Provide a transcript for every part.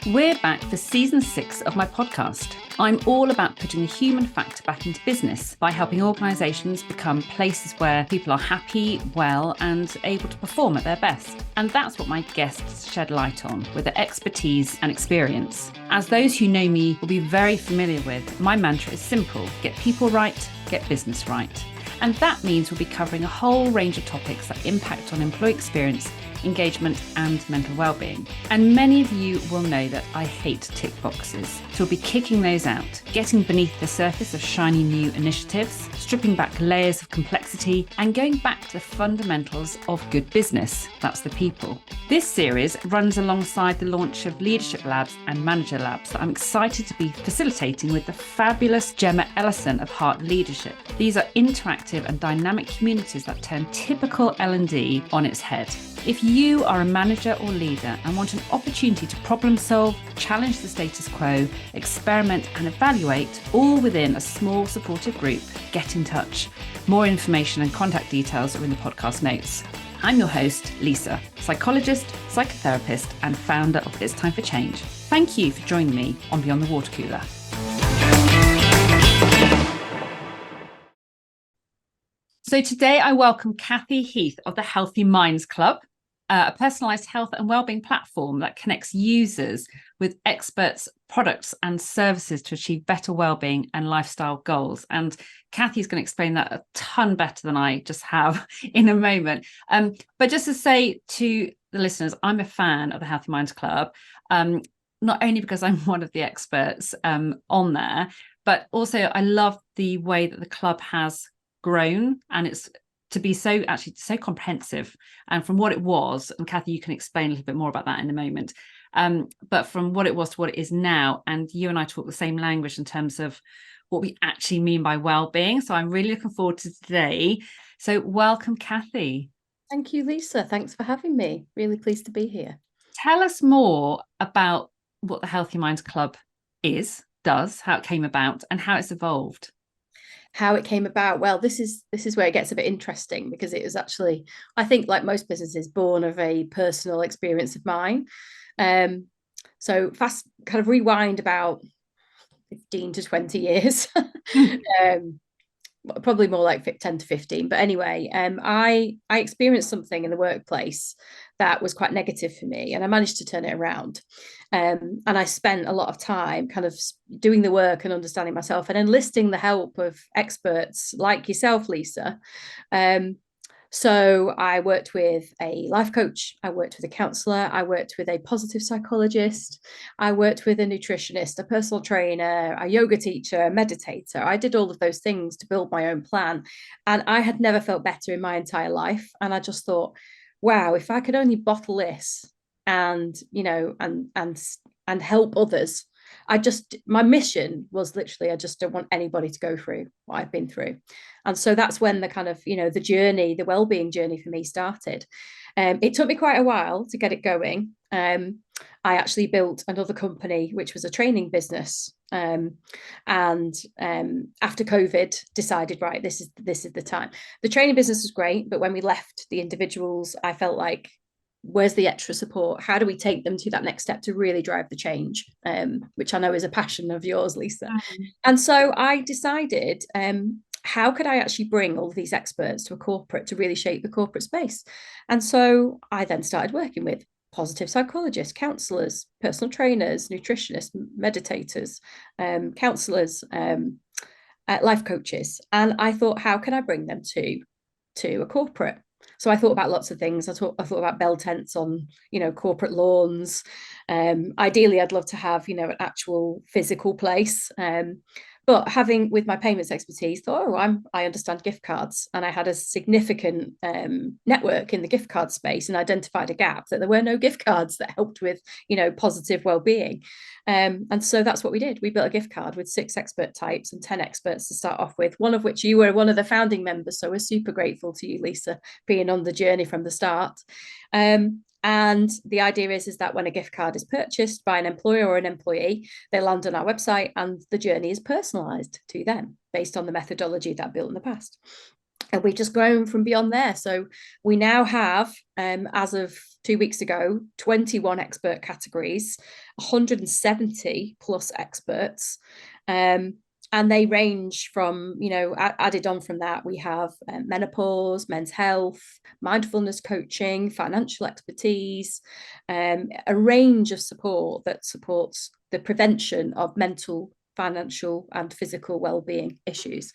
We're back for season 6 of my podcast. I'm all about putting the human factor back into business by helping organisations become places where people are happy, well, and able to perform at their best. And that's what my guests shed light on with their expertise and experience. As those who know me will be very familiar with, my mantra is simple: get people right, get business right. And that means we'll be covering a whole range of topics that impact on employee experience, engagement and mental wellbeing. And many of you will know that I hate tick boxes. So we'll be kicking those out, getting beneath the surface of shiny new initiatives, stripping back layers of complexity and going back to the fundamentals of good business. That's the people. This series runs alongside the launch of Leadership Labs and Manager Labs that I'm excited to be facilitating with the fabulous Gemma Ellison of Heart Leadership. These are interactive and dynamic communities that turn typical L&D on its head. If you are a manager or leader and want an opportunity to problem solve, challenge the status quo, experiment and evaluate, all within a small supportive group, get in touch. More information and contact details are in the podcast notes. I'm your host, Lisa, psychologist, psychotherapist and founder of It's Time for Change. Thank you for joining me on Beyond the Water Cooler. So today I welcome Kathy Heath of the Healthy Minds Club, a personalised health and wellbeing platform that connects users with experts, products and services to achieve better wellbeing and lifestyle goals. And Kathy's going to explain that a ton better than I just have in a moment. But just to say to the listeners, I'm a fan of the Healthy Minds Club, not only because I'm one of the experts on there, but also I love the way that the club has grown, and it's to be so comprehensive, and from what it was, and Kathy, you can explain a little bit more about that in a moment, but from what it was to what it is now, and you and I talk the same language in terms of what we actually mean by well-being. So I'm really looking forward to today. So welcome, Kathy. Thank you, Lisa. Thanks for having me. Really pleased to be here. Tell us more about what the Healthy Minds Club does, how it came about and how it's evolved. How it came about, well, this is where it gets a bit interesting, because it was actually, I think, like most businesses, born of a personal experience of mine. So fast kind of rewind about 15 to 20 years. Probably more like 10 to 15, but anyway, I experienced something in the workplace that was quite negative for me, and I managed to turn it around. And I spent a lot of time kind of doing the work and understanding myself and enlisting the help of experts like yourself, Lisa. So I worked with a life coach, I worked with a counselor, I worked with a positive psychologist, I worked with a nutritionist, a personal trainer, a yoga teacher, a meditator. I did all of those things to build my own plan. And I had never felt better in my entire life. And I just thought, wow, if I could only bottle this and, and help others. My mission was literally, I just don't want anybody to go through what I've been through. And so that's when the kind of, the journey, the wellbeing journey for me started. It took me quite a while to get it going. I actually built another company, which was a training business. And after COVID, decided, right, this is the time. The training business was great, but when we left the individuals, I felt like, where's the extra support? How do we take them to that next step to really drive the change, which I know is a passion of yours, Lisa. And so I decided, how could I actually bring all of these experts to a corporate to really shape the corporate space? And so I then started working with positive psychologists, counselors, personal trainers, nutritionists, meditators, counselors, life coaches. And I thought, how can I bring them to a corporate? So I thought about lots of things. I thought about bell tents on, corporate lawns. Ideally, I'd love to have, an actual physical place. But having, with my payments expertise, thought, I understand gift cards. And I had a significant network in the gift card space, and identified a gap that there were no gift cards that helped with, positive well-being. And so that's what we did. We built a gift card with 6 expert types and 10 experts to start off with, one of which you were one of the founding members. So we're super grateful to you, Lisa, being on the journey from the start. And the idea is that when a gift card is purchased by an employer or an employee, they land on our website, and the journey is personalised to them based on the methodology that I built in the past. And we've just grown from beyond there. So we now have, as of 2 weeks ago, 21 expert categories, 170 plus experts. And they range from, added on from that, we have menopause, men's health, mindfulness coaching, financial expertise, a range of support that supports the prevention of mental, financial, and physical well-being issues.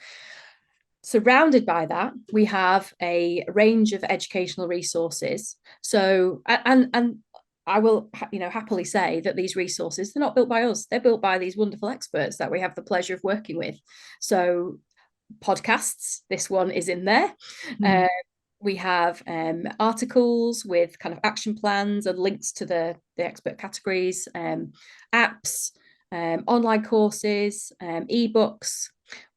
Surrounded by that, we have a range of educational resources. So, and I will, happily say that these resources, they're not built by us. They're built by these wonderful experts that we have the pleasure of working with. So, podcasts, this one is in there. We have articles with kind of action plans and links to the expert categories, apps, online courses, ebooks,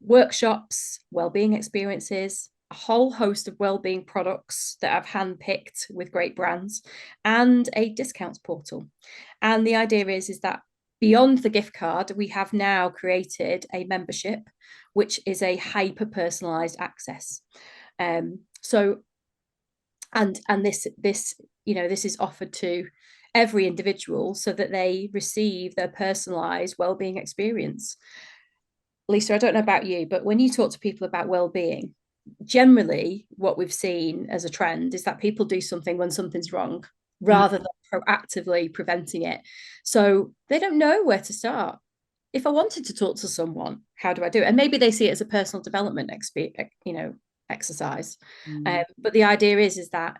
workshops, wellbeing experiences, a whole host of wellbeing products that I've handpicked with great brands, and a discounts portal. And the idea is that beyond the gift card, we have now created a membership, which is a hyper personalized access. So, and this is offered to every individual so that they receive their personalized wellbeing experience. Lisa, I don't know about you, but when you talk to people about well-being, generally what we've seen as a trend is that people do something when something's wrong rather than proactively preventing it. So they don't know where to start. If I wanted to talk to someone, how do I do it? And maybe they see it as a personal development exercise. But the idea is that,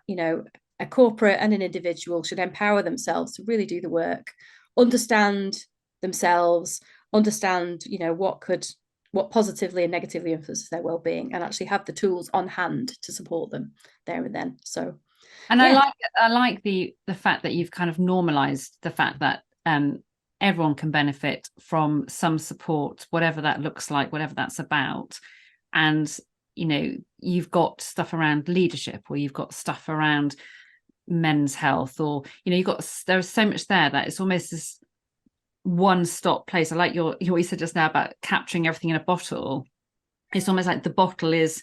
a corporate and an individual should empower themselves to really do the work, understand themselves, understand, what positively and negatively influences their well-being, and actually have the tools on hand to support them there and then. So, and yeah. I like the fact that you've kind of normalized the fact that everyone can benefit from some support, whatever that looks like, whatever that's about. And you've got stuff around leadership, or you've got stuff around men's health, or there's so much there that it's almost this one-stop place. I like what you said just now about capturing everything in a bottle. It's almost like the bottle is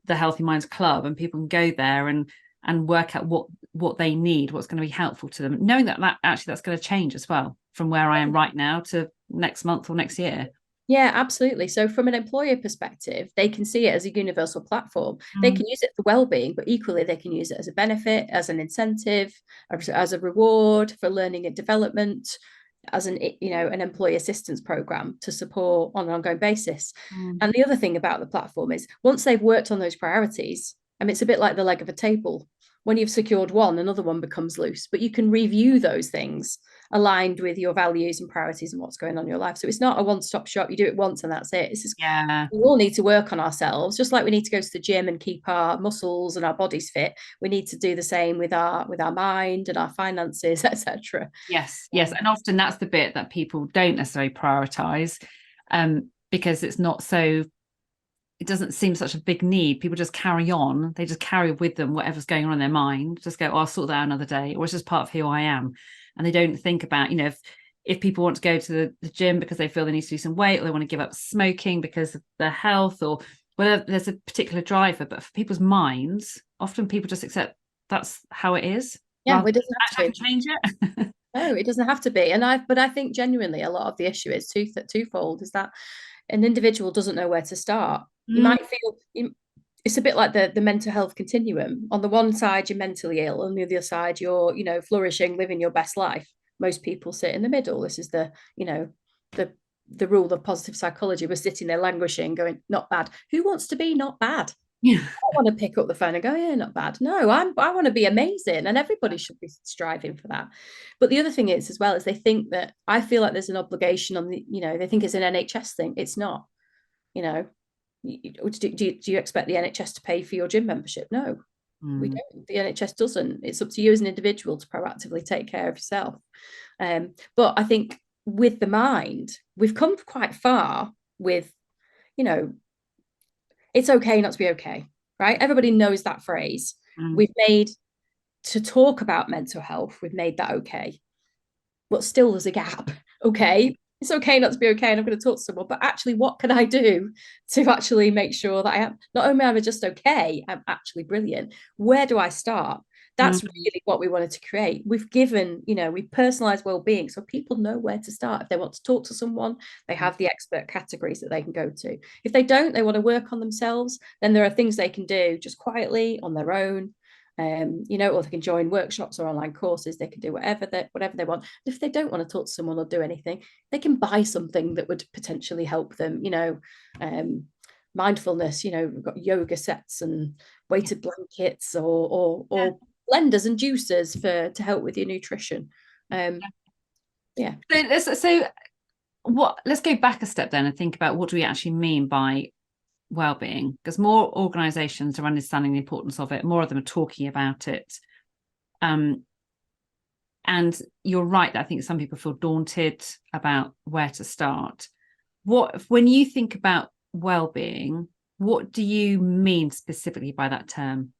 the Healthy Minds Club, and people can go there and work out what they need, what's going to be helpful to them, knowing that that's going to change as well from where I am right now to next month or next year. Yeah, absolutely. So from an employer perspective, they can see it as a universal platform. They can use it for well-being, but equally they can use it as a benefit, as an incentive, as a reward for learning and development, as an employee assistance program to support on an ongoing basis. And the other thing about the platform is once they've worked on those priorities, it's a bit like the leg of a table. When you've secured one, another one becomes loose, but you can review those things aligned with your values and priorities and what's going on in your life. So it's not a one-stop shop. You do it once and that's it. It's just, we all need to work on ourselves, just like we need to go to the gym and keep our muscles and our bodies fit. We need to do the same with our mind and our finances, etc. Yes. And often that's the bit that people don't necessarily prioritize, because it's not so, it doesn't seem such a big need. People just carry on. They just carry with them whatever's going on in their mind. Just go, I'll sort that out another day, or it's just part of who I am. And they don't think about, if people want to go to the gym because they feel they need to lose some weight, or they want to give up smoking because of their health, or whether there's a particular driver. But for people's minds, often people just accept that's how it is. Yeah, it doesn't have to change it. No, it doesn't have to be. But I think genuinely a lot of the issue is twofold, is that an individual doesn't know where to start. You might feel it's a bit like the mental health continuum. On the one side, you're mentally ill, on the other side, you're flourishing, living your best life. Most people sit in the middle. This is the rule of positive psychology. We're sitting there languishing, going, not bad. Who wants to be not bad? Yeah. I want to pick up the phone and go, yeah, not bad. No, I want to be amazing, and everybody should be striving for that. But the other thing is, as well, is they think that, I feel like there's an obligation on they think it's an NHS thing. It's not. Do you expect the NHS to pay for your gym membership? No, we don't. The NHS doesn't. It's up to you as an individual to proactively take care of yourself. But I think with the mind, we've come quite far with, it's okay not to be okay, right? Everybody knows that phrase. We've made, to talk about mental health, we've made that okay. But still there's a gap, okay? it's okay not to be okay and I'm going to talk to someone, but actually what can I do to actually make sure that I am, not only am I just okay, I'm actually brilliant. Where do I start? That's Mm. really what we wanted to create. We've given, we've personalized well-being so people know where to start. If they want to talk to someone, they have the expert categories that they can go to. If they don't, they want to work on themselves, then there are things they can do just quietly on their own. Or they can join workshops or online courses. They can do whatever they want. If they don't want to talk to someone or do anything, they can buy something that would potentially help them. Mindfulness. We've got yoga sets and weighted blankets, or blenders and juicers to help with your nutrition. Yeah. So let's go back a step then and think about what do we actually mean by well-being, because more organizations are understanding the importance of it, more of them are talking about it, and you're right that I think some people feel daunted about where to start. When you think about well-being, what do you mean specifically by that term?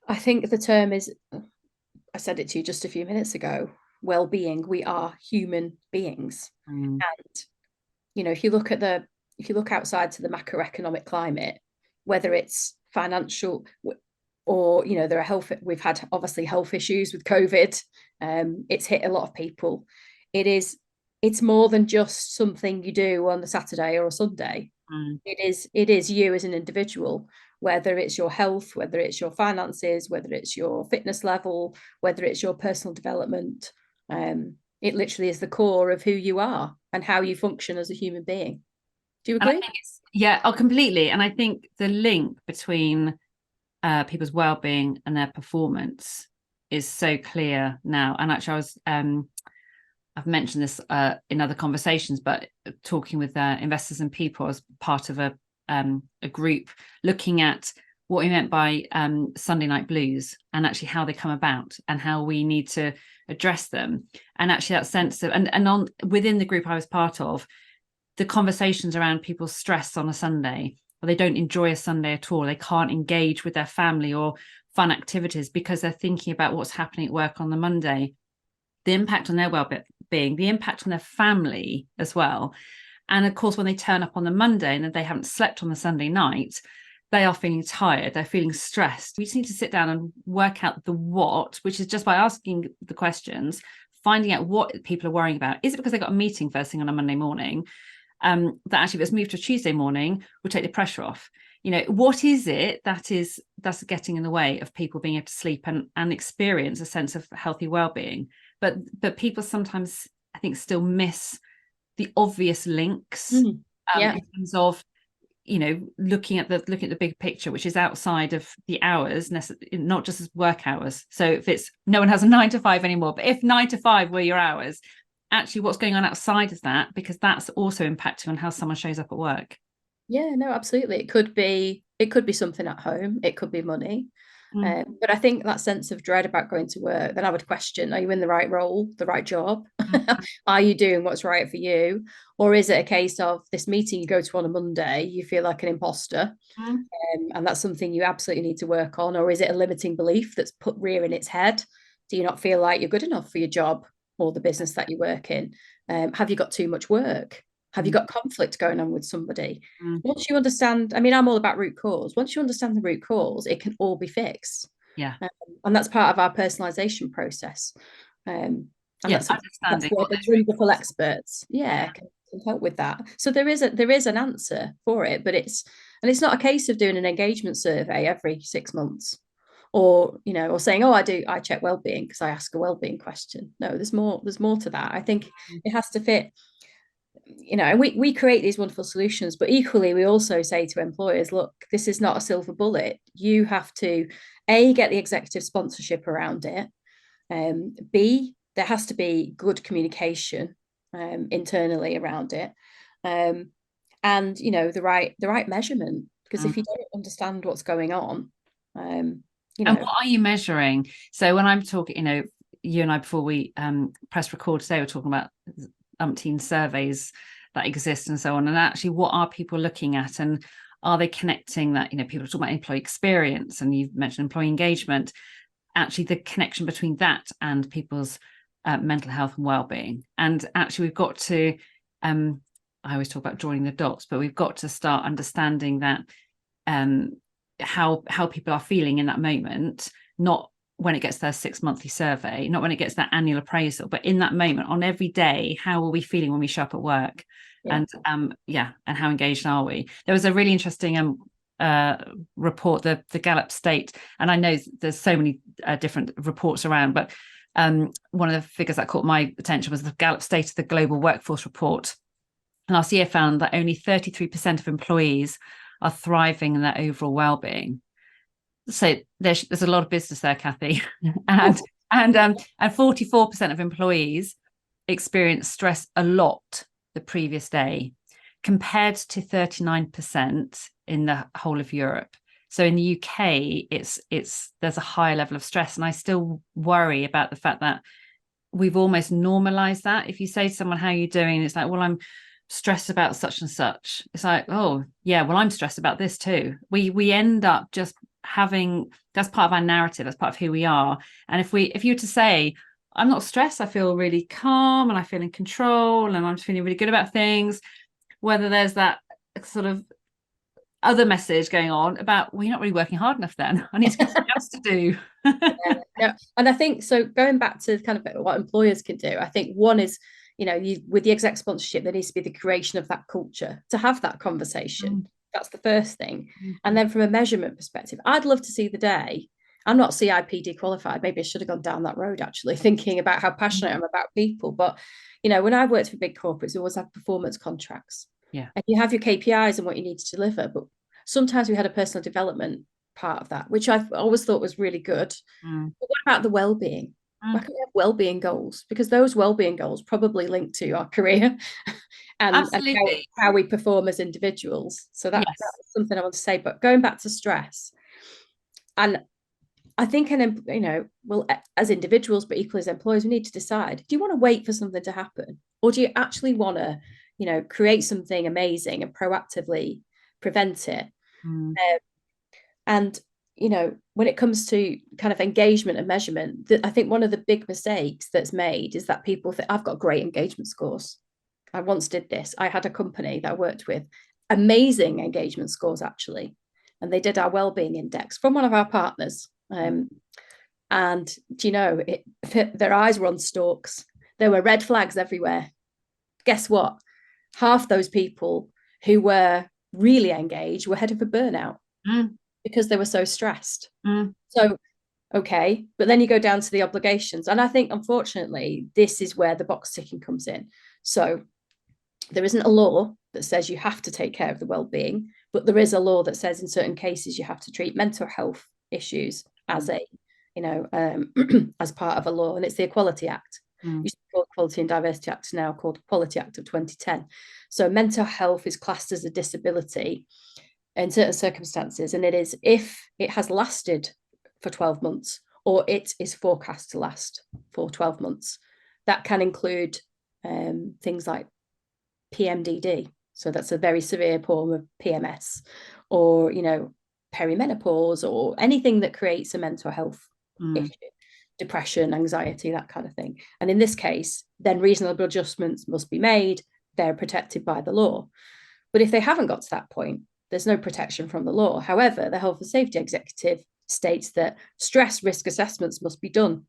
I think the term is, I said it to you just a few minutes ago, well-being. We are human beings. And if you look outside to the macroeconomic climate, whether it's financial or there are we've had obviously health issues with COVID. It's hit a lot of people. It's more than just something you do on a Saturday or a Sunday. It is you as an individual, whether it's your health, whether it's your finances, whether it's your fitness level, whether it's your personal development. It literally is the core of who you are and how you function as a human being. Do you agree? Completely. And I think the link between people's well-being and their performance is so clear now. And actually, I've mentioned this in other conversations, but talking with investors and people as part of a group looking at what we meant by Sunday night blues and actually how they come about and how we need to address them. And actually that sense of, and within the group I was part of, the conversations around people's stress on a Sunday, or they don't enjoy a Sunday at all, they can't engage with their family or fun activities because they're thinking about what's happening at work on the Monday, the impact on their well-being, the impact on their family as well. And of course, when they turn up on the Monday and they haven't slept on the Sunday night, they are feeling tired, they're feeling stressed. We just need to sit down and work out the what, which is just by asking the questions, finding out what people are worrying about. Is it because they got a meeting first thing on a Monday morning? That actually, if it's moved to a Tuesday morning, we'll take the pressure off. What is it that's getting in the way of people being able to sleep and experience a sense of healthy well-being? But people sometimes, I think, still miss the obvious links in terms of looking at the big picture, which is outside of the hours, not just as work hours. So if it's no one has a 9 to 5 anymore, but if 9 to 5 were your hours, actually what's going on outside of that, because that's also impacting on how someone shows up at work. Yeah, no, absolutely. It could be something at home, it could be money. But I think that sense of dread about going to work, then I would question, are you in the right role, the right job? Are you doing what's right for you? Or is it a case of this meeting you go to on a Monday, you feel like an imposter? And that's something you absolutely need to work on. Or is it a limiting belief that's rearing its head? Do you not feel like you're good enough for your job or the business that you work in? Have you got too much work? Have you got conflict going on with somebody? Once you understand, I mean, I'm all about root cause. Once you understand the root cause, it can all be fixed. Yeah. And that's part of our personalization process. And that's where the wonderful experts, can help with that. So there is an answer for it, but it's not a case of doing an engagement survey every 6 months, or saying, oh, I check well-being because I ask a well-being question. No, there's more to that. I think it has to fit. And we create these wonderful solutions, but equally we also say to employers, look, this is not a silver bullet. You have to get the executive sponsorship around it. B, there has to be good communication internally around it, and the right measurement, because if you don't understand what's going on, and what are you measuring? So when I'm talking, you and I, before we press record today, we're talking about umpteen surveys that exist and so on, and actually what are people looking at, and are they connecting that? People are talking about employee experience, and you've mentioned employee engagement. Actually, the connection between that and people's mental health and well-being. And actually, we've got to, I always talk about joining the dots, but we've got to start understanding that how people are feeling in that moment, not when it gets their 6 monthly survey, not when it gets that annual appraisal, but in that moment, on every day, how are we feeling when we show up at work? And and how engaged are we? There was a really interesting report, the Gallup State, and I know there's so many different reports around, but one of the figures that caught my attention was the Gallup State of the Global Workforce Report. And last year found that only 33% of employees are thriving in their overall well-being. So there's a lot of business there, Kathy, and 44% of employees experience stress a lot the previous day, compared to 39% in the whole of Europe. So in the UK, there's a higher level of stress, and I still worry about the fact that we've almost normalized that. If you say to someone, "How are you doing?" it's like, "Well, I'm stressed about such and such." It's like, "Oh, yeah, well, I'm stressed about this too." We end up just having, that's part of our narrative, that's part of who we are. And if you were to say, "I'm not stressed, I feel really calm and I feel in control and I'm just feeling really good about things," whether there's that sort of other message going on about, "Well, you're not really working hard enough then. I need to get something else to do." And I think, so going back to kind of what employers can do, I think one is, with the exec sponsorship, there needs to be the creation of that culture to have that conversation. That's the first thing. And then from a measurement perspective, I'd love to see the day. I'm not CIPD qualified. Maybe I should have gone down that road, actually, thinking about how passionate I'm about people. But, when I worked for big corporates, we always have performance contracts. Yeah. And you have your KPIs and what you need to deliver. But sometimes we had a personal development part of that, which I've always thought was really good. But what about the well-being? Why can't we have well-being goals? Because those well-being goals probably link to our career and how we perform as individuals. So that's something I want to say. But going back to stress, and I think, well, as individuals, but equally as employers, we need to decide: do you want to wait for something to happen, or do you actually want to, create something amazing and proactively prevent it? And when it comes to kind of engagement and measurement, I think one of the big mistakes that's made is that people think, "I've got great engagement scores. I once did this. I had a company that I worked with, amazing engagement scores, actually. And they did our wellbeing index from one of our partners. And their eyes were on stalks. There were red flags everywhere. Guess what? Half those people who were really engaged were headed for burnout because they were so stressed. So, okay, but then you go down to the obligations. And I think, unfortunately, this is where the box ticking comes in. So there isn't a law that says you have to take care of the well-being, but there is a law that says in certain cases you have to treat mental health issues as as part of a law, and it's the Equality Act. Used to be called Equality and Diversity Act, now called Equality Act of 2010. So mental health is classed as a disability in certain circumstances, and it is if it has lasted for 12 months or it is forecast to last for 12 months. That can include things like PMDD, so that's a very severe form of PMS, or perimenopause, or anything that creates a mental health issue, depression, anxiety, that kind of thing. And in this case, then reasonable adjustments must be made. They're protected by the law. But if they haven't got to that point, there's no protection from the law. However, the Health and Safety Executive states that stress risk assessments must be done.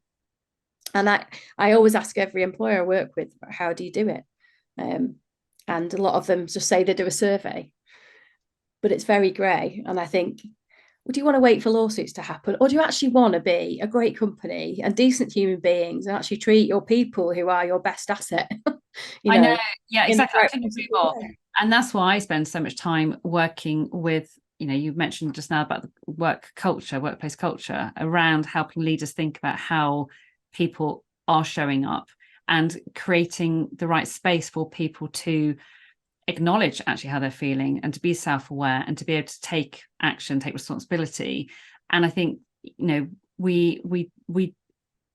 And I always ask every employer I work with, how do you do it? And a lot of them just say they do a survey, but it's very grey. And I think, well, do you want to wait for lawsuits to happen, or do you actually want to be a great company and decent human beings and actually treat your people, who are your best asset? I know, yeah, exactly. I couldn't agree more. And that's why I spend so much time working with, you mentioned just now about the workplace culture, around helping leaders think about how people are showing up and creating the right space for people to acknowledge actually how they're feeling and to be self-aware and to be able to take action, take responsibility. And I think, we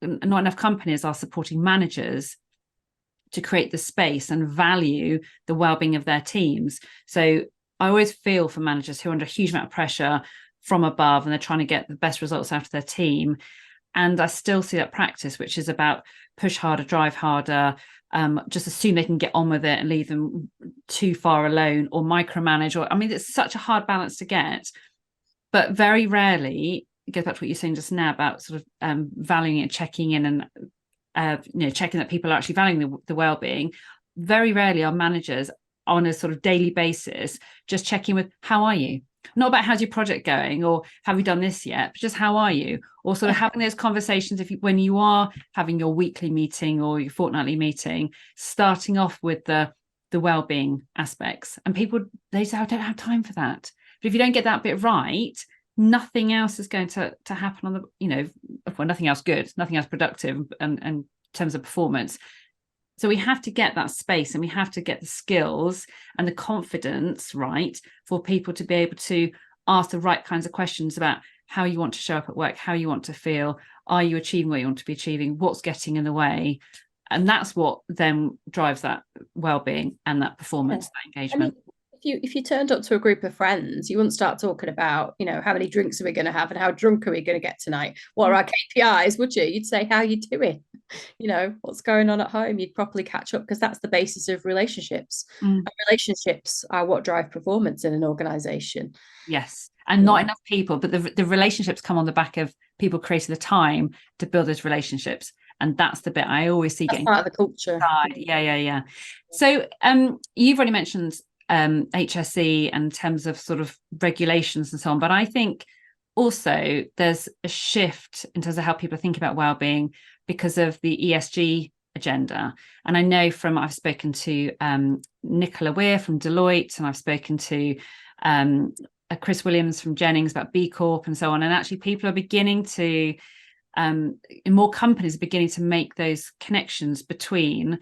not enough companies are supporting managers to create the space and value the well-being of their teams. So I always feel for managers who are under a huge amount of pressure from above and they're trying to get the best results out of their team. And I still see that practice, which is about push harder, drive harder, just assume they can get on with it and leave them too far alone, or micromanage. Or I mean, it's such a hard balance to get. But very rarely, it goes back to what you're saying just now about sort of valuing it, checking in, and checking that people are actually valuing the well-being. Very rarely are managers on a sort of daily basis just checking with, how are you? Not about how's your project going, or have you done this yet, but just how are you? Or sort of having those conversations when you are having your weekly meeting or your fortnightly meeting, starting off with the well-being aspects. And people, they say, I don't have time for that. But if you don't get that bit right, nothing else is going to happen on the, well, nothing else good, nothing else productive and in terms of performance. So we have to get that space, and we have to get the skills and the confidence right for people to be able to ask the right kinds of questions about how you want to show up at work, how you want to feel, are you achieving what you want to be achieving, what's getting in the way. And that's what then drives that well-being and that performance, that engagement. I mean, if you turned up to a group of friends, you wouldn't start talking about, how many drinks are we going to have and how drunk are we going to get tonight? What are our KPIs, would you? You'd say, how are you doing? What's going on at home? You'd properly catch up, because that's the basis of relationships. And relationships are what drive performance in an organization. Yes. And not enough people, but the relationships come on the back of people creating the time to build those relationships. And that's the bit I always see getting part of the culture. Yeah. So you've already mentioned HSE and in terms of sort of regulations and so on, but I think also there's a shift in terms of how people think about well-being because of the ESG agenda. And I know I've spoken to Nicola Weir from Deloitte, and I've spoken to Chris Williams from Jennings about B Corp and so on. And actually people are beginning to, in more companies are beginning to make those connections between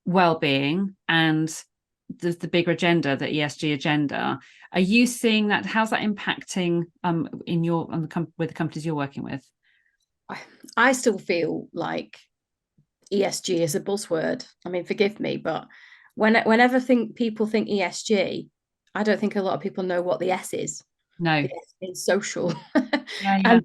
well-being and the bigger agenda, the ESG agenda. Are you seeing that? How's that impacting with the companies you're working with? I still feel like ESG is a buzzword. I mean, forgive me, but whenever people think ESG, I don't think a lot of people know what the S is. No. The S is social. Yeah.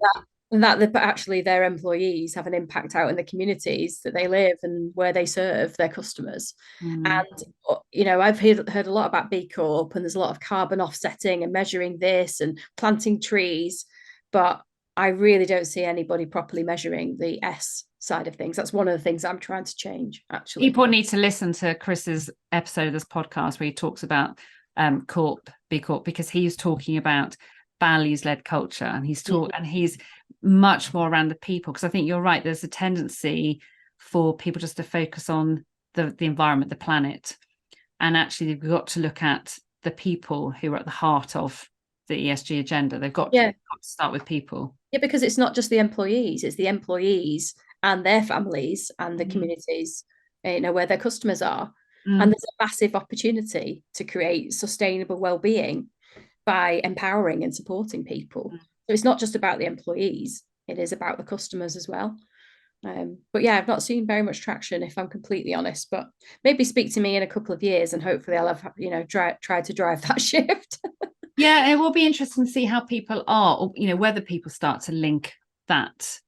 and that actually their employees have an impact out in the communities that they live and where they serve their customers. And I've heard a lot about B Corp, and there's a lot of carbon offsetting and measuring this and planting trees, but I really don't see anybody properly measuring the S side of things. That's one of the things I'm trying to change, actually. People need to listen to Chris's episode of this podcast where he talks about B Corp, because he's talking about values-led culture, and he's much more around the people, because I think you're right, there's a tendency for people just to focus on the environment, the planet, and actually they've got to look at the people who are at the heart of the ESG agenda. They've got to start with people. Yeah, because it's not just the employees, it's the employees and their families and the communities, where their customers are. And there's a massive opportunity to create sustainable well-being by empowering and supporting people. So it's not just about the employees, it is about the customers as well. But yeah, I've not seen very much traction, if I'm completely honest, but maybe speak to me in a couple of years and hopefully I'll have, tried to drive that shift. Yeah, it will be interesting to see how people are, or, whether people start to link that,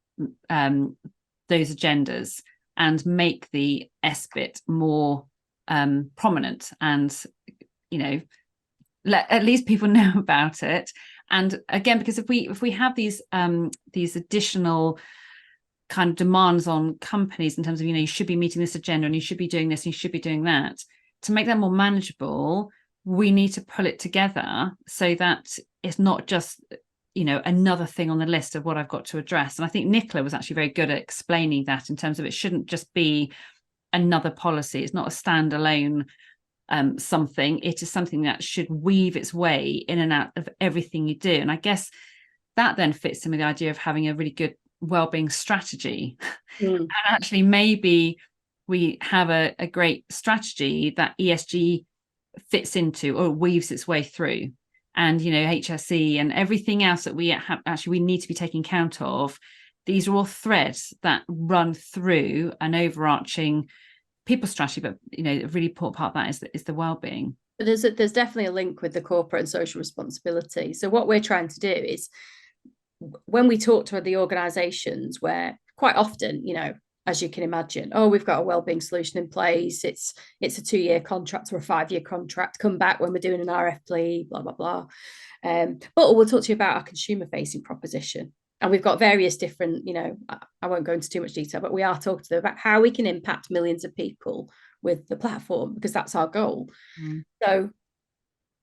those agendas, and make the S bit more prominent, and, let at least people know about it. And again, because if we have these additional kind of demands on companies in terms of, you should be meeting this agenda, and you should be doing this, and you should be doing that, to make that more manageable, we need to pull it together so that it's not just, another thing on the list of what I've got to address. And I think Nicola was actually very good at explaining that, in terms of it shouldn't just be another policy. It's not a standalone something. It is something that should weave its way in and out of everything you do. And I guess that then fits in with the idea of having a really good wellbeing strategy. And actually, maybe we have a great strategy that ESG fits into or weaves its way through, and HSE and everything else that we need to be taking count of. These are all threads that run through an overarching people strategy, but a really important part of that is the well-being. But there's definitely a link with the corporate and social responsibility. So what we're trying to do is, when we talk to the organizations where quite often, as you can imagine, oh, we've got a wellbeing solution in place. It's a 2-year contract or a 5-year contract. Come back when we're doing an RFP, blah, blah, blah. But we'll talk to you about our consumer facing proposition. And we've got various different, I won't go into too much detail, but we are talking to them about how we can impact millions of people with the platform, because that's our goal. So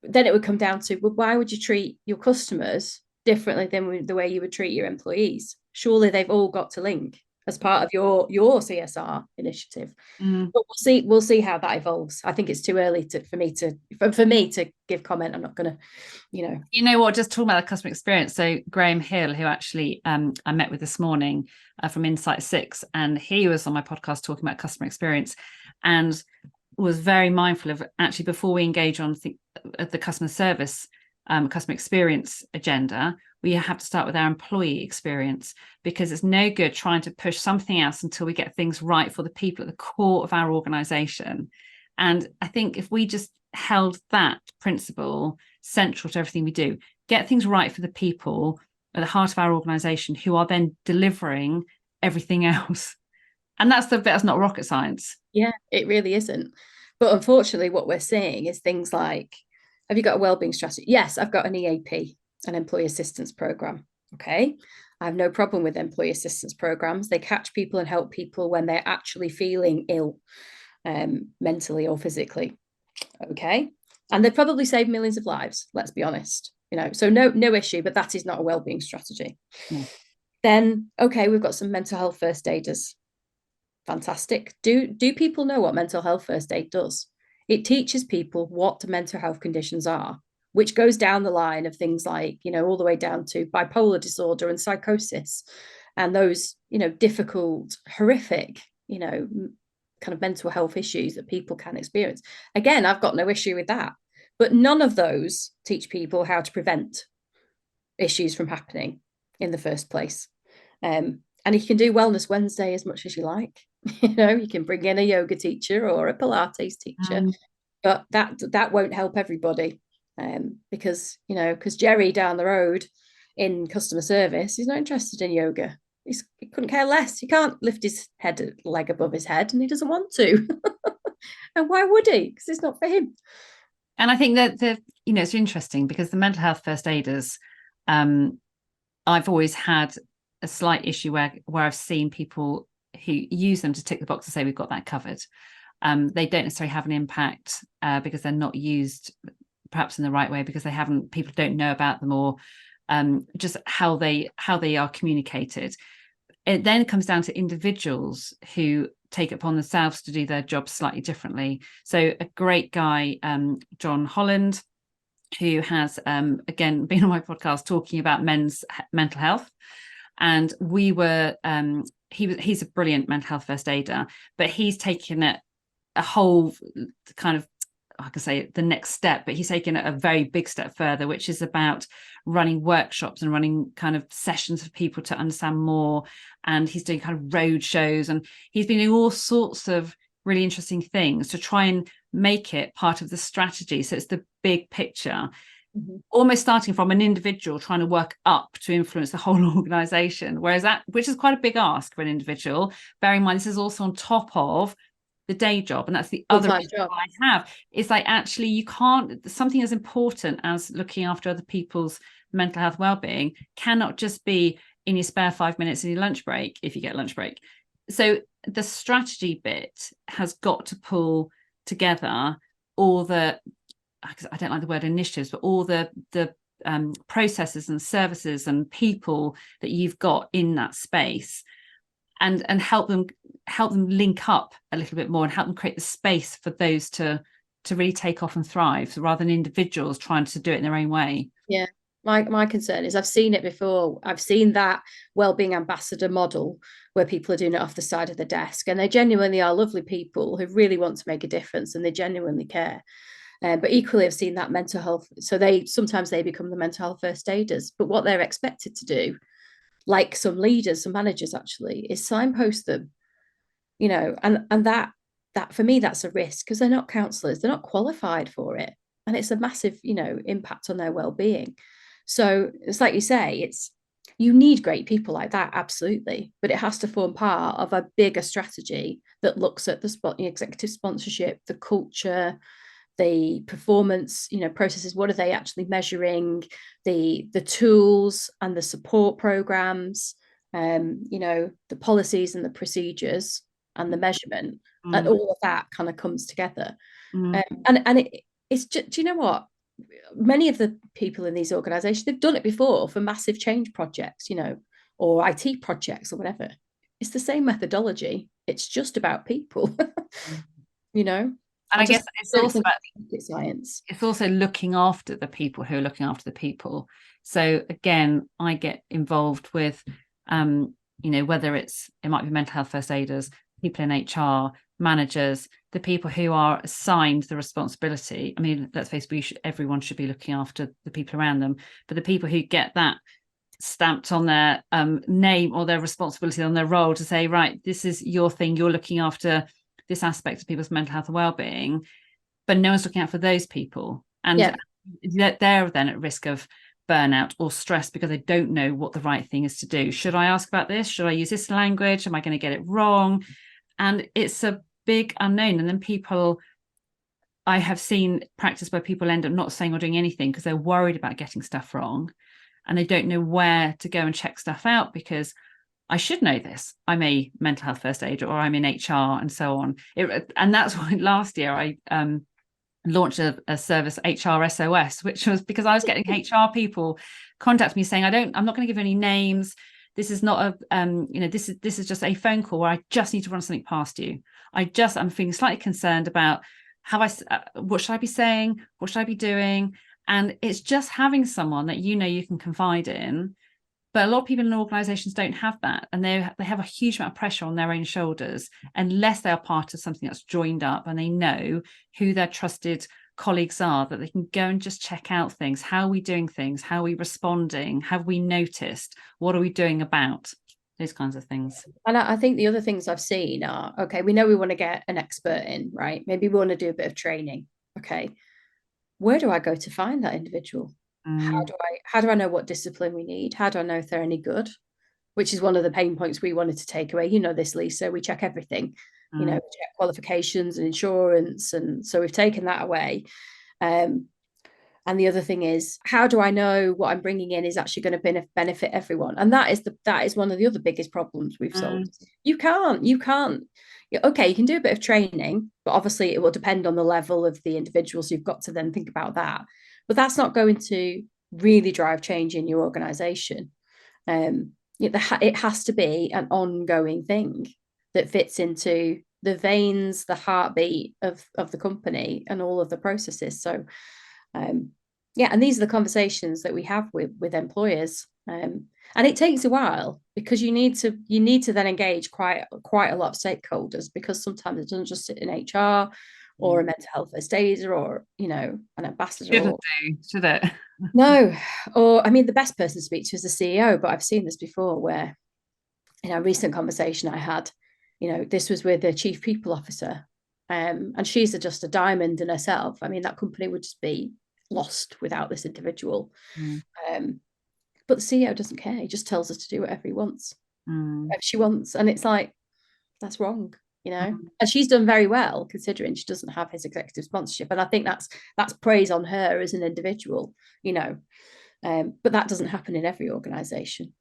then it would come down to, well, why would you treat your customers differently than the way you would treat your employees? Surely they've all got to link as part of your CSR initiative. But we'll see how that evolves. I think it's too early for me to give comment. I'm not going to, You know what? Just talking about the customer experience. So Graham Hill, who actually I met with this morning from Insight 6, and he was on my podcast talking about customer experience, and was very mindful of, actually, before we engage on the customer service, customer experience agenda, we have to start with our employee experience, because it's no good trying to push something else until we get things right for the people at the core of our organization. And I think if we just held that principle central to everything we do, get things right for the people at the heart of our organization, who are then delivering everything else. And that's the bit that's not rocket science. Yeah, it really isn't. But unfortunately, what we're seeing is things like, have you got a wellbeing strategy? Yes, I've got an EAP, an employee assistance program. Okay. I have no problem with employee assistance programs. They catch people and help people when they're actually feeling ill, mentally or physically. Okay. And they probably save millions of lives, let's be honest. So no issue, but that is not a wellbeing strategy. No. Then, okay, we've got some mental health first aiders. Fantastic. Do people know what mental health first aid does? It teaches people what mental health conditions are, which goes down the line of things like, all the way down to bipolar disorder and psychosis, and those, difficult, horrific, kind of mental health issues that people can experience. Again, I've got no issue with that, but none of those teach people how to prevent issues from happening in the first place. And you can do Wellness Wednesday as much as you like. You can bring in a yoga teacher or a Pilates teacher, but that won't help everybody, because Jerry down the road in customer service, he's not interested in yoga. He couldn't care less. He can't lift his leg above his head, and he doesn't want to. And why would he? Because it's not for him. And I think that it's interesting, because the mental health first aiders, I've always had a slight issue where I've seen people who use them to tick the box and say we've got that covered. They don't necessarily have an impact because they're not used perhaps in the right way, because people don't know about them, or just how they are communicated. It then comes down to individuals who take it upon themselves to do their jobs slightly differently. So a great guy, John Holland, who has again been on my podcast talking about men's mental health. And we were he's a brilliant mental health first aider, but he's taken it a whole kind of, I can say, the next step, but he's taken it a very big step further, which is about running workshops and running kind of sessions for people to understand more. And he's doing kind of road shows, and he's been doing all sorts of really interesting things to try and make it part of the strategy. So it's the big picture. Almost starting from an individual trying to work up to influence the whole organization, which is quite a big ask for an individual. Bearing in mind, this is also on top of the day job, and that's the other job I have. It's like, actually, you can't, something as important as looking after other people's mental health well-being cannot just be in your spare 5 minutes in your lunch break, if you get lunch break. So the strategy bit has got to pull together all the, I don't like the word initiatives, but all the processes and services and people that you've got in that space, and help them link up a little bit more, and help them create the space for those to really take off and thrive, rather than individuals trying to do it in their own way. Yeah. My concern is, I've seen it before. I've seen that wellbeing ambassador model where people are doing it off the side of the desk, and they genuinely are lovely people who really want to make a difference, and they genuinely care. But equally, I've seen that mental health. So sometimes they become the mental health first aiders. But what they're expected to do, like some leaders, some managers actually, is signpost them. And that for me, that's a risk, because they're not counsellors, they're not qualified for it, and it's a massive, impact on their well-being. So it's like you say, You need great people like that, absolutely, but it has to form part of a bigger strategy that looks at the executive sponsorship, the culture, the performance, processes. What are they actually measuring? The tools and the support programs, the policies and the procedures and the measurement, and all of that kind of comes together. It's just, do you know what? Many of the people in these organizations, they've done it before for massive change projects, or IT projects or whatever. It's the same methodology. It's just about people, And I guess it's also about science. It's also looking after the people who are looking after the people. So again, I get involved with, whether it might be mental health first aiders, people in HR, managers, the people who are assigned the responsibility. I mean, let's face it, everyone should be looking after the people around them, but the people who get that stamped on their name or their responsibility on their role to say, right, this is your thing, you're looking after this aspect of people's mental health and well-being, but no one's looking out for those people. And they're then at risk of burnout or stress because they don't know what the right thing is to do. Should I ask about this? Should I use this language? Am I going to get it wrong? And it's a big unknown. And then I have seen practice where people end up not saying or doing anything because they're worried about getting stuff wrong. And they don't know where to go and check stuff out because I should know this. I'm a mental health first aider or I'm in HR and so on. And that's why last year I launched a service, HR SOS, which was because I was getting HR people contact me saying, I'm not going to give any names. This is not this is just a phone call where I just need to run something past you. I'm feeling slightly concerned about what should I be saying? What should I be doing? And it's just having someone that you can confide in. But a lot of people in organizations don't have that. And they have a huge amount of pressure on their own shoulders unless they are part of something that's joined up and they know who their trusted colleagues are, that they can go and just check out things. How are we doing things? How are we responding? Have we noticed? What are we doing about those kinds of things? And I think the other things I've seen are, okay, we know we want to get an expert in, right? Maybe we want to do a bit of training. Okay. Where do I go to find that individual? How do I know what discipline we need? How do I know if they're any good? Which is one of the pain points we wanted to take away. This, Lisa, we check everything, we check qualifications and insurance. And so we've taken that away. And the other thing is, how do I know what I'm bringing in is actually going to benefit everyone? And that is one of the other biggest problems we've solved. You can't, okay, you can do a bit of training, but obviously it will depend on the level of the individuals. You've got to then think about that. But that's not going to really drive change in your organization. It has to be an ongoing thing that fits into the veins, the heartbeat of the company and all of the processes. So and these are the conversations that we have with employers, and it takes a while because you need to then engage quite a lot of stakeholders, because sometimes it doesn't just sit in HR or a mental health first aider or an ambassador. Should it? No, or I mean, the best person to speak to is the CEO, but I've seen this before where in a recent conversation I had, this was with the chief people officer, and she's just a diamond in herself. I mean, that company would just be lost without this individual. But the CEO doesn't care. He just tells us to do whatever he wants, whatever she wants. And it's like, that's wrong, And she's done very well considering she doesn't have his executive sponsorship. And I think that's praise on her as an individual, but that doesn't happen in every organization.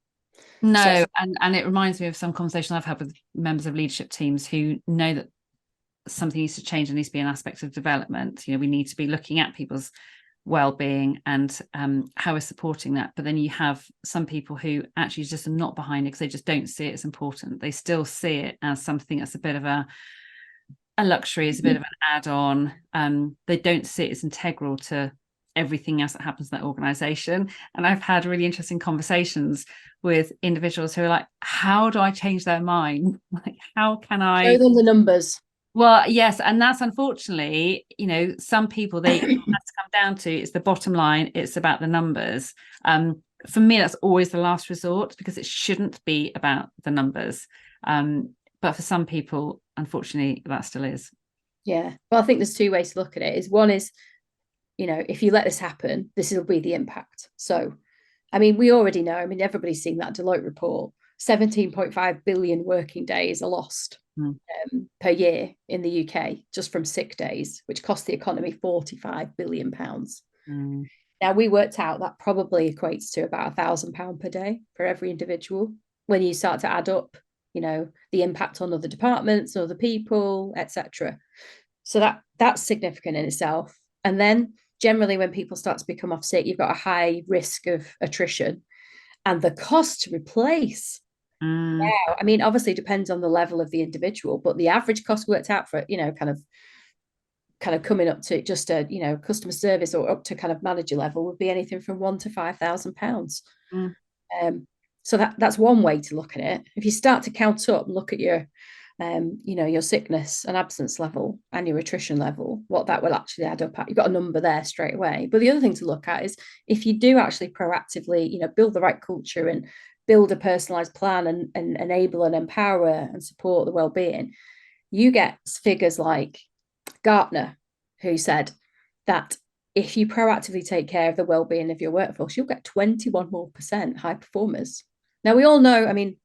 No, and it reminds me of some conversation I've had with members of leadership teams who know that something needs to change and needs to be an aspect of development. We need to be looking at people's well-being and how we're supporting that. But then you have some people who actually just are not behind it because they just don't see it as important. They still see it as something that's a bit of a luxury, is a bit of an add-on. They don't see it as integral to everything else that happens in that organization. And I've had really interesting conversations with individuals who are like, how do I change their mind? Like, how can I show them the numbers? Well, yes, and that's unfortunately, some people it has to come down to, it's the bottom line, it's about the numbers. For me, that's always the last resort because it shouldn't be about the numbers. But for some people, unfortunately, that still is. Yeah. Well, I think there's two ways to look at it. One is, if you let this happen, this will be the impact. So, I mean, we already know, I mean, everybody's seen that Deloitte report. 17.5 billion working days are lost per year in the UK just from sick days, which cost the economy £45 billion. Now, we worked out that probably equates to about £1,000 per day for every individual when you start to add up, you know, the impact on other departments, other people, etc. So that's significant in itself. And then generally when people start to become off sick, you've got a high risk of attrition, and the cost to replace. Wow. I mean, obviously it depends on the level of the individual, but the average cost worked out for, you know, kind of coming up to just a, you know, customer service or up to kind of manager level would be anything from £1,000 to £5,000. So that's one way to look at it. If you start to count up and look at your you know, your sickness and absence level and your attrition level, what that will actually add up at, you've got a number there straight away. But the other thing to look at is if you do actually proactively, you know, build the right culture and build a personalized plan and enable and empower and support the well-being, you get figures like Gartner, who said that if you proactively take care of the well-being of your workforce, you'll get 21% more high performers. Now, we all know, I mean,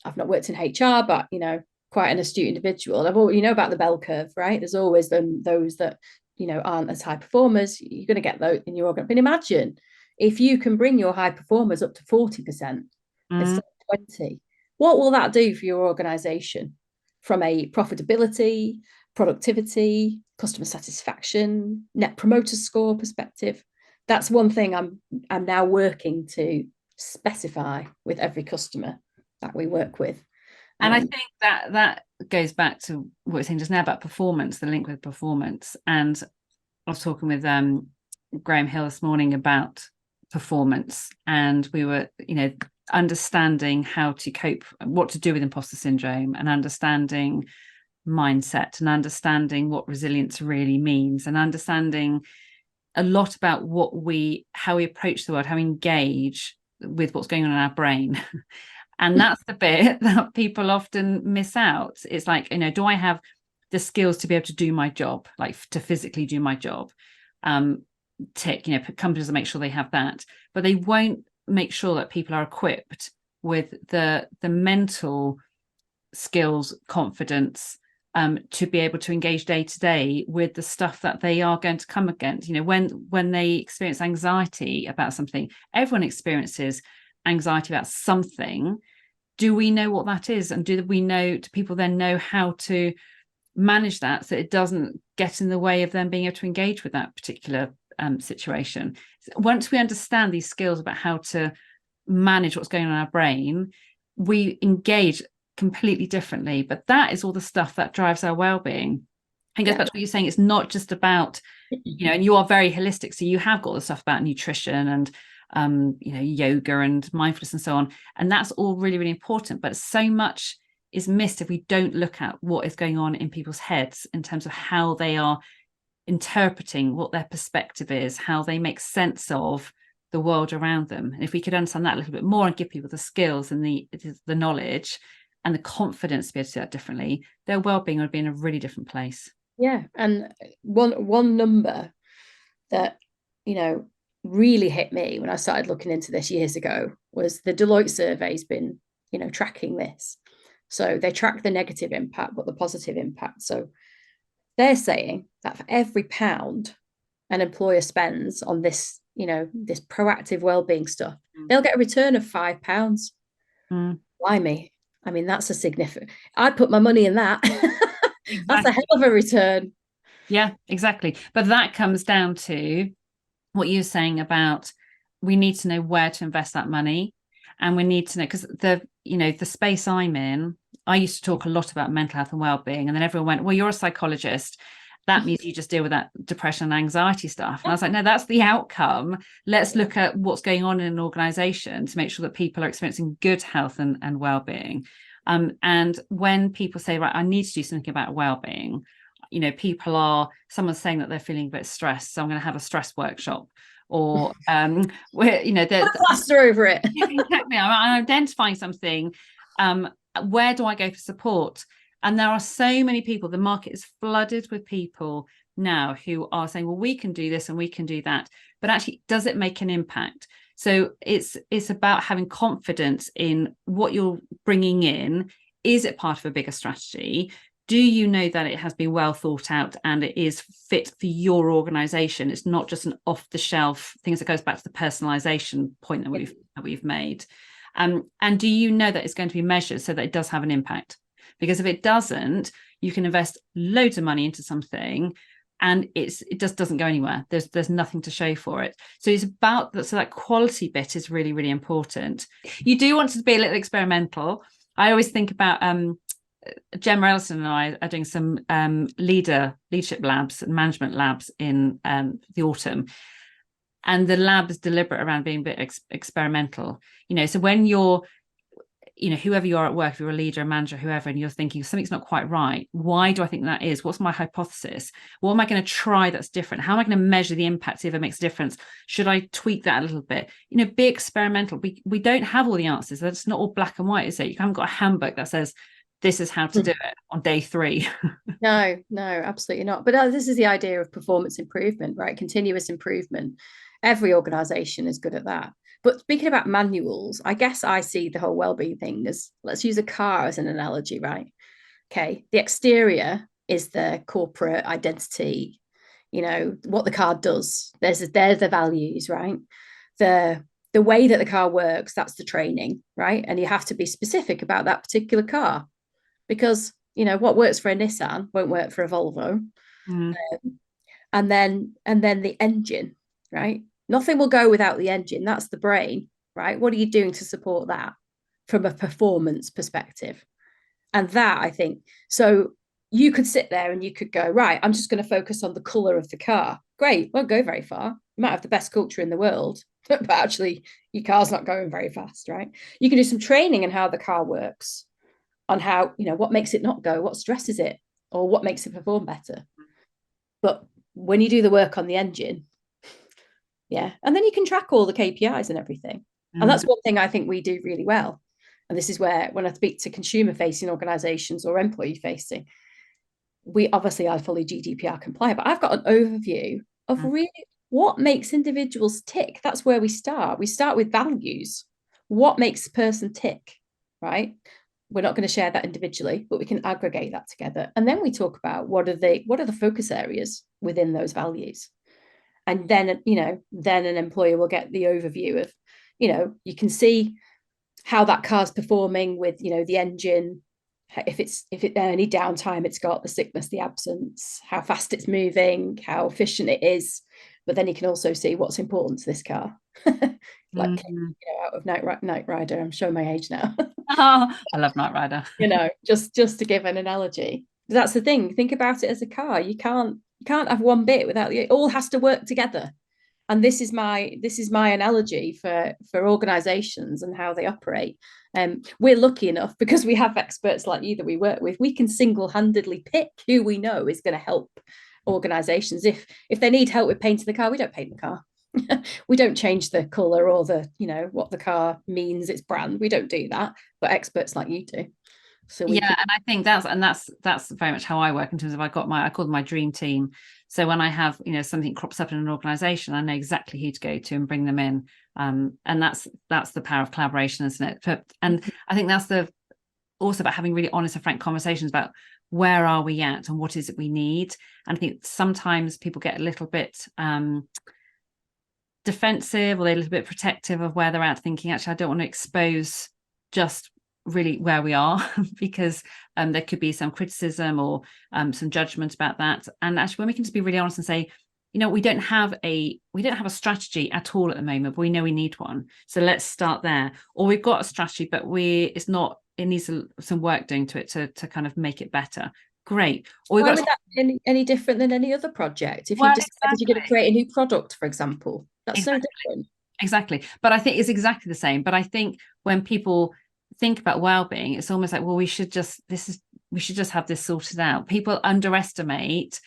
I've not worked in HR, but, you know, quite an astute individual. You know about the bell curve, right? There's always those that, you know, aren't as high performers. You're going to get those in your organ. But imagine if you can bring your high performers up to 40% instead of 20%, what will that do for your organization from a profitability, productivity, customer satisfaction, net promoter score perspective? That's one thing I'm now working to specify with every customer that we work with. And I think that goes back to what we were saying just now about performance, the link with performance. And I was talking with Graham Hill this morning about performance, and we were, you know, understanding how to cope, what to do with imposter syndrome, and understanding mindset, and understanding what resilience really means, and understanding a lot about how we approach the world, how we engage with what's going on in our brain. And that's the bit that people often miss out. It's like, you know, do I have the skills to be able to do my job, like to physically do my job? Tick, you know, companies will make sure they have that, but they won't make sure that people are equipped with the mental skills, confidence, to be able to engage day to day with the stuff that they are going to come against. You know, when they experience anxiety about something, everyone experiences anxiety about something. Do we know what that is? And do people then know how to manage that so it doesn't get in the way of them being able to engage with that particular situation? Once we understand these skills about how to manage what's going on in our brain, we engage completely differently. But that is all the stuff that drives our well-being. And goes back to what you're saying, it's not just about, you know, and you are very holistic. So you have got the stuff about nutrition and you know, yoga and mindfulness and so on, and that's all really, really important. But so much is missed if we don't look at what is going on in people's heads in terms of how they are interpreting, what their perspective is, how they make sense of the world around them. And if we could understand that a little bit more and give people the skills and the knowledge and the confidence to be able to do that differently, their well-being would be in a really different place. Yeah. And one number that, you know, really hit me when I started looking into this years ago was the Deloitte survey's been, you know, tracking this. So they track the negative impact, but the positive impact. So they're saying that for every £1 an employer spends on this, you know, this proactive well-being stuff, they'll get a return of £5. Blimey. I mean, that's a significant, I'd put my money in that. Exactly. That's a hell of a return. Yeah, exactly. But that comes down to what you're saying about, we need to know where to invest that money, and we need to know, because the space I'm in, I used to talk a lot about mental health and well-being, and then everyone went, well, you're a psychologist, that means you just deal with that depression and anxiety stuff. And I was like, no, that's the outcome. Let's look at what's going on in an organization to make sure that people are experiencing good health and well-being. And when people say, right, I need to do something about well-being, you know, someone's saying that they're feeling a bit stressed, so I'm going to have a stress workshop, or where, you know, they're plaster over it. Exactly. I'm identifying something. Where do I go for support? And there are so many people, the market is flooded with people now who are saying, well, we can do this and we can do that, but actually, does it make an impact? So it's about having confidence in what you're bringing in. Is it part of a bigger strategy? Do you know that it has been well thought out and it is fit for your organization? It's not just an off the shelf thing. That goes back to the personalization point that we've made. And do you know that it's going to be measured so that it does have an impact? Because if it doesn't, you can invest loads of money into something and it just doesn't go anywhere. There's nothing to show for it. So it's about that. So that quality bit is really, really important. You do want to be a little experimental. I always think about Gemma Ellison and I are doing some leadership labs and management labs in the autumn. And the lab is deliberate around being a bit experimental. So when you're, whoever you are at work, if you're a leader, a manager, whoever, and you're thinking something's not quite right, why do I think that is? What's my hypothesis? What am I going to try that's different? How am I going to measure the impact, see if it makes a difference? Should I tweak that a little bit? Be experimental. We don't have all the answers. That's not all black and white, is it? You haven't got a handbook that says this is how to do it on day 3. No, absolutely not. But this is the idea of performance improvement, right? Continuous improvement. Every organization is good at that. But speaking about manuals, I guess I see the whole wellbeing thing as, let's use a car as an analogy, right? Okay, the exterior is the corporate identity, what the car does. They're the values, right? The way that the car works, that's the training, right? And you have to be specific about that particular car, because what works for a Nissan won't work for a Volvo. And then the engine, right? Nothing will go without the engine. That's the brain, right? What are you doing to support that from a performance perspective? And that, I think, so you could sit there and you could go, right, I'm just going to focus on the color of the car. Great, won't go very far. You might have the best culture in the world, but actually your car's not going very fast, right? You can do some training in how the car works, on how, what makes it not go, what stresses it, or what makes it perform better. But when you do the work on the engine, and then you can track all the KPIs and everything. And that's one thing I think we do really well. And this is where, when I speak to consumer facing organizations or employee facing, we obviously are fully GDPR compliant, but I've got an overview of really what makes individuals tick. That's where we start. We start with values. What makes a person tick, right? We're not going to share that individually, but we can aggregate that together. And then we talk about what are the focus areas within those values. And then, then an employer will get the overview of, you can see how that car's performing with, the engine, if any downtime it's got, the sickness, the absence, how fast it's moving, how efficient it is. But then you can also see what's important to this car. Like, out of Knight Rider. I'm showing my age now. Oh, I love Knight Rider. just to give an analogy. That's the thing. Think about it as a car. You can't have one bit without it all has to work together. And this is my analogy for organizations and how they operate. We're lucky enough, because we have experts like you that we work with, we can single-handedly pick who we know is going to help organizations. If they need help with painting the car, we don't paint the car. We don't change the color or the what the car means, its brand. We don't do that, but experts like you do. So and I think that's very much how I work, in terms of I call them my dream team. So when I have something crops up in an organization, I know exactly who to go to and bring them in, and that's the power of collaboration, isn't it? And I think that's also about having really honest and frank conversations about where are we at and what is it we need. And I think sometimes people get a little bit defensive, or they're a little bit protective of where they're at, thinking, actually, I don't want to expose just really where we are, because there could be some criticism or some judgment about that. And actually, when we can just be really honest and say, we don't have a strategy at all at the moment, but we know we need one, so let's start there. Or we've got a strategy, but it needs some work doing to it to kind of make it better. Great. Or why would that any different than any other project? If you decided you're going to create a new product, for example, that's so different. Exactly. But I think it's exactly the same. But I think when people think about well-being, it's almost like, well, we should just have this sorted out. People underestimate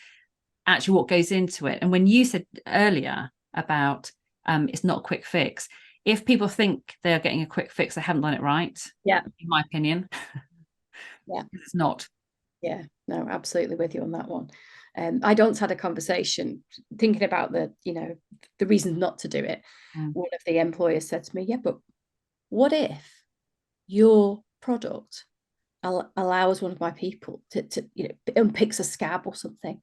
actually what goes into it. And when you said earlier about it's not a quick fix, if people think they're getting a quick fix, they haven't done it right. Yeah, in my opinion. Yeah, it's not. Yeah, no, absolutely with you on that one. I once had a conversation thinking about the reasons not to do it. One of the employers said to me, yeah, but what if your product allows one of my people to unpicks a scab or something?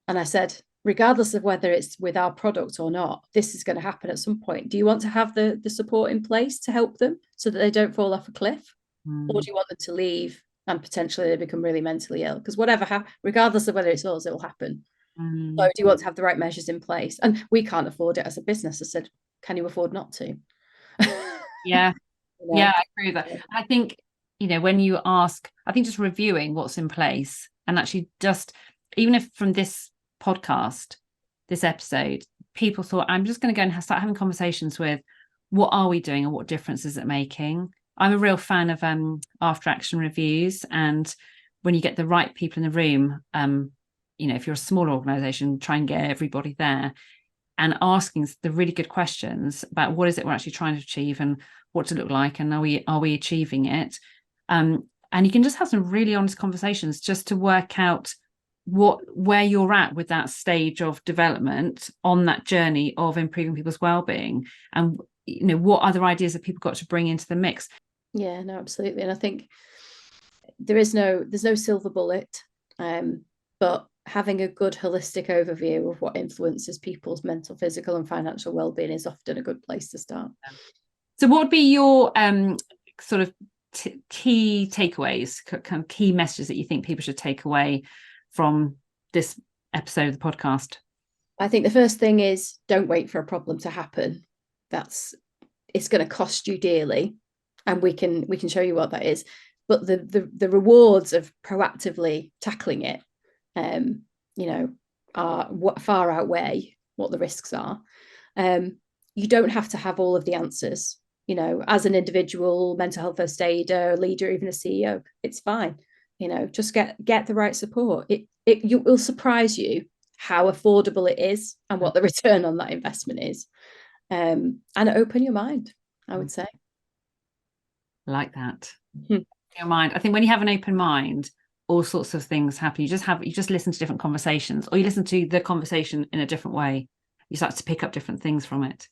And I said, regardless of whether it's with our product or not, this is going to happen at some point. Do you want to have the support in place to help them so that they don't fall off a cliff? Or do you want them to leave and potentially they become really mentally ill? Because whatever happens, regardless of whether it's us, it will happen. So do you want to have the right measures in place? And we can't afford it as a business. I said, can you afford not to? Yeah. Yeah, I agree with that. I think, when you ask, I think just reviewing what's in place and actually just, even if from this podcast, this episode, people thought, I'm just going to go and start having conversations with what are we doing and what difference is it making? I'm a real fan of after action reviews. And when you get the right people in the room, if you're a small organization, try and get everybody there and asking the really good questions about what is it we're actually trying to achieve and what to look like, and are we achieving it? And you can just have some really honest conversations just to work out where you're at with that stage of development on that journey of improving people's well-being, and what other ideas have people got to bring into the mix. Yeah, no, absolutely. And I think there's no silver bullet, but having a good holistic overview of what influences people's mental, physical, and financial well-being is often a good place to start. So what would be your sort of key takeaways, kind of key messages that you think people should take away from this episode of the podcast? I think the first thing is don't wait for a problem to happen. It's going to cost you dearly, and we can show you what that is. But the rewards of proactively tackling it, are what far outweigh what the risks are. You don't have to have all of the answers. As an individual, mental health first aider, leader, even a CEO, it's fine. Just get the right support. It will surprise you how affordable it is and what the return on that investment is. And open your mind, I would say. Like that. Your mind. I think when you have an open mind, all sorts of things happen. You just listen to different conversations, or you listen to the conversation in a different way. You start to pick up different things from it.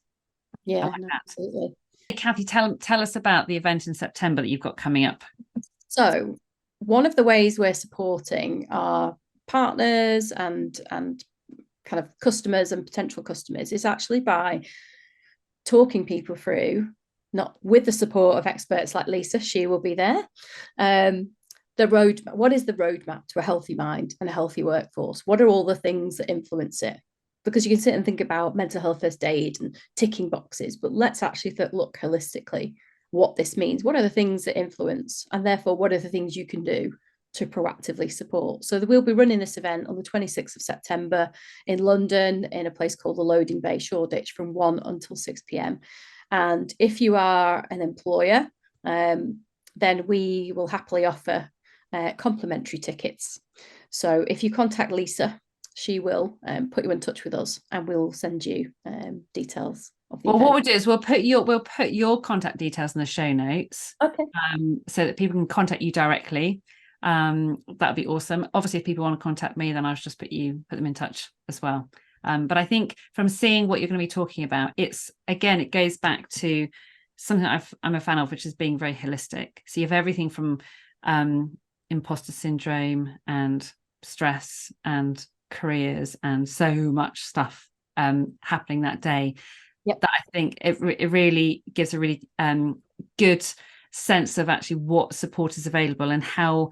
Yeah, like absolutely. Kathy, tell us about the event in September that you've got coming up. So one of the ways we're supporting our partners and kind of customers and potential customers is actually by talking people through, not with the support of experts like Lisa, she will be there. What is the roadmap to a healthy mind and a healthy workforce? What are all the things that influence it? Because you can sit and think about mental health first aid and ticking boxes, but let's actually look holistically what this means. What are the things that influence, and therefore what are the things you can do to proactively support? So we'll be running this event on the 26th of September in London in a place called the Loading Bay, Shoreditch, from 1 until 6 p.m. And if you are an employer, then we will happily offer complimentary tickets. So if you contact Lisa, she will put you in touch with us, and we'll send you details of the event. What we'll do is we'll put your contact details in the show notes, okay, so that people can contact you directly. That'd be awesome. Obviously, if people want to contact me, then I'll just put them in touch as well. But I think from seeing what you're going to be talking about, it goes back to something I'm a fan of, which is being very holistic. So you have everything from imposter syndrome and stress and careers and so much stuff happening that day. Yep. That I think it really gives a really good sense of actually what support is available and how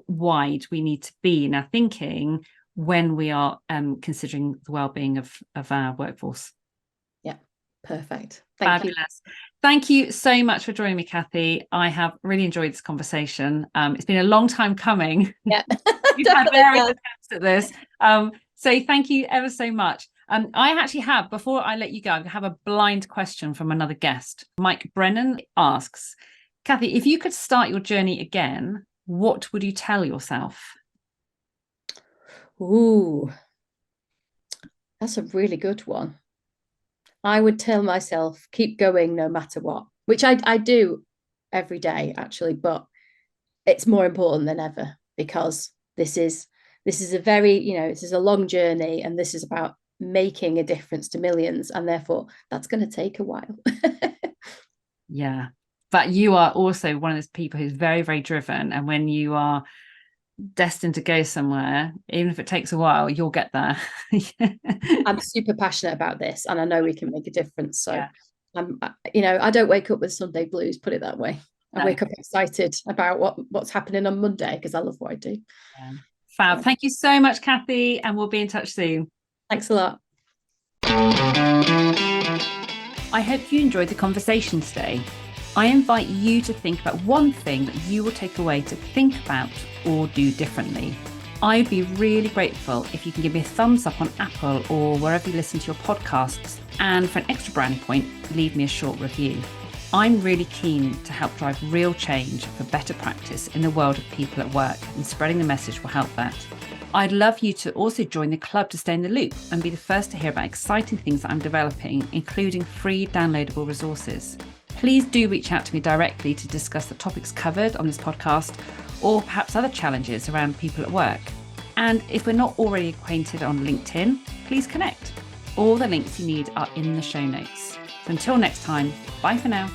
wide we need to be in our thinking when we are considering the well-being of our workforce. Yeah, perfect. Fabulous. Thank you so much for joining me, Kathy. I have really enjoyed this conversation. It's been a long time coming. Yeah, We've had various attempts at this. So thank you ever so much. I actually have, before I let you go, I have a blind question from another guest. Mike Brennan asks, Kathy, if you could start your journey again, what would you tell yourself? Ooh, that's a really good one. I would tell myself, keep going no matter what, which I do every day, actually, but it's more important than ever because this is this is a very, this is a long journey, and this is about making a difference to millions, and therefore that's going to take a while. Yeah. But you are also one of those people who's very, very driven. And when you are destined to go somewhere, even if it takes a while, you'll get there. I'm super passionate about this, and I know we can make a difference. So Yeah. I don't wake up with Sunday blues, put it that way. I wake up excited about what's happening on Monday, because I love what I do. Yeah. Fab. Thank you so much, Kathy, and we'll be in touch soon. Thanks a lot. I hope you enjoyed the conversation today. I invite you to think about one thing that you will take away to think about or do differently. I'd be really grateful if you can give me a thumbs up on Apple or wherever you listen to your podcasts, and for an extra brownie point, leave me a short review. I'm really keen to help drive real change for better practice in the world of people at work, and spreading the message will help that. I'd love you to also join the club to stay in the loop and be the first to hear about exciting things that I'm developing, including free downloadable resources. Please do reach out to me directly to discuss the topics covered on this podcast, or perhaps other challenges around people at work. And if we're not already acquainted on LinkedIn, please connect. All the links you need are in the show notes. So until next time, bye for now.